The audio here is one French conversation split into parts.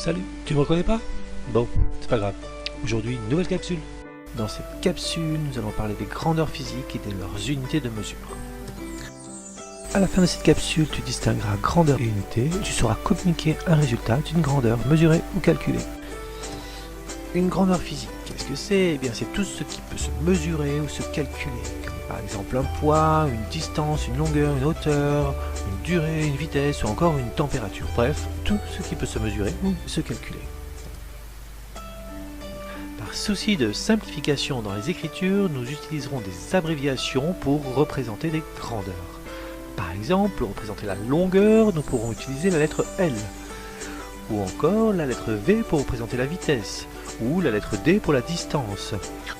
Salut, tu me reconnais pas? Bon, c'est pas grave. Aujourd'hui, une nouvelle capsule. Dans cette capsule, nous allons parler des grandeurs physiques et de leurs unités de mesure. À la fin de cette capsule, tu distingueras grandeur et unité. Tu sauras communiquer un résultat d'une grandeur mesurée ou calculée. Une grandeur physique, qu'est-ce que c'est? Eh bien, c'est tout ce qui peut se mesurer ou se calculer. Comme par exemple un poids, une distance, une longueur, une hauteur, une durée, une vitesse ou encore une température. Bref, tout ce qui peut se mesurer ou se calculer. Par souci de simplification dans les écritures, nous utiliserons des abréviations pour représenter des grandeurs. Par exemple, pour représenter la longueur, nous pourrons utiliser la lettre L, ou encore la lettre V pour représenter la vitesse, ou la lettre D pour la distance.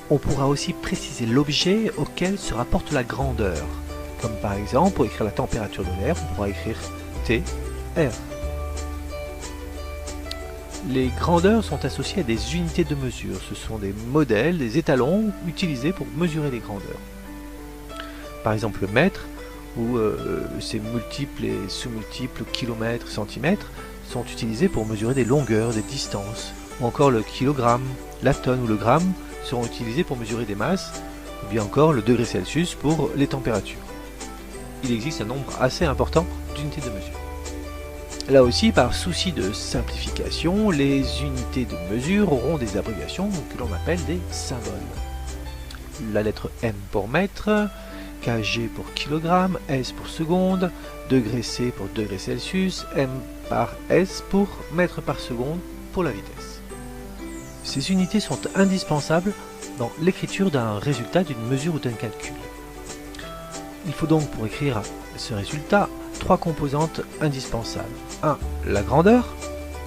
On pourra aussi préciser l'objet auquel se rapporte la grandeur, comme par exemple pour écrire la température de l'air, on pourra écrire T, R. Les grandeurs sont associées à des unités de mesure, ce sont des modèles, des étalons utilisés pour mesurer les grandeurs. Par exemple le mètre, où ses multiples et sous-multiples kilomètres, centimètres, sont utilisés pour mesurer des longueurs, des distances, ou encore le kilogramme, la tonne ou le gramme seront utilisés pour mesurer des masses, ou bien encore le degré Celsius pour les températures. Il existe un nombre assez important d'unités de mesure. Là aussi, par souci de simplification, les unités de mesure auront des abréviations que l'on appelle des symboles. La lettre M pour mètre, kg pour kilogramme, S pour seconde, degré C pour degré Celsius, M par S pour mètre par seconde pour la vitesse. Ces unités sont indispensables dans l'écriture d'un résultat, d'une mesure ou d'un calcul. Il faut donc pour écrire ce résultat trois composantes indispensables. 1. La grandeur,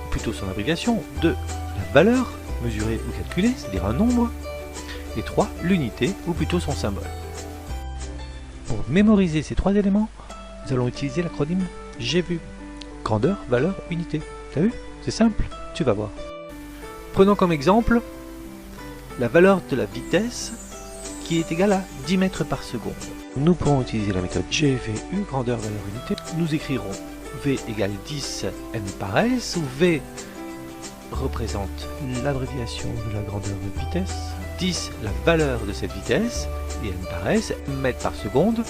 ou plutôt son abréviation. 2. La valeur, mesurée ou calculée, c'est-à-dire un nombre. Et 3. L'unité, ou plutôt son symbole. Pour mémoriser ces trois éléments, nous allons utiliser l'acronyme GVU. Grandeur, valeur, unité. T'as vu? C'est simple, tu vas voir. Prenons comme exemple la valeur de la vitesse qui est égale à 10 mètres par seconde. Nous pourrons utiliser la méthode GVU, grandeur, valeur, unité. Nous écrirons V égale 10 M par S, où V représente l'abréviation de la grandeur de vitesse, 10 la valeur de cette vitesse, et M par S, mètres par seconde,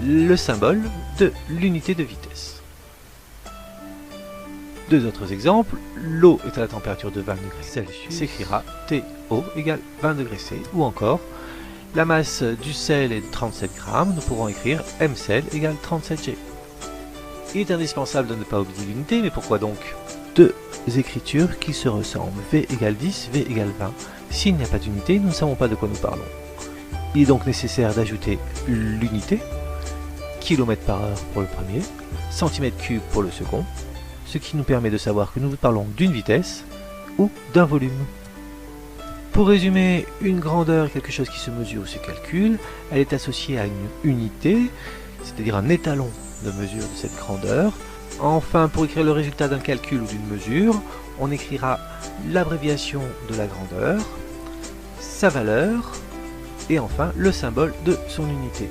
le symbole de l'unité de vitesse. Deux autres exemples, l'eau est à la température de 20 degrés Celsius, s'écrira TO égale 20 degrés C, ou encore la masse du sel est de 37 grammes, nous pourrons écrire msel égale 37 G. Il est indispensable de ne pas oublier l'unité, mais pourquoi donc? Deux écritures qui se ressemblent, V égale 10, V égale 20. S'il n'y a pas d'unité, nous ne savons pas de quoi nous parlons. Il est donc nécessaire d'ajouter l'unité, km par heure pour le premier, centimètre cube pour le second, ce qui nous permet de savoir que nous parlons d'une vitesse ou d'un volume. Pour résumer, une grandeur est quelque chose qui se mesure ou se calcule, elle est associée à une unité, c'est-à-dire un étalon de mesure de cette grandeur. Enfin, pour écrire le résultat d'un calcul ou d'une mesure, on écrira l'abréviation de la grandeur, sa valeur, et enfin le symbole de son unité.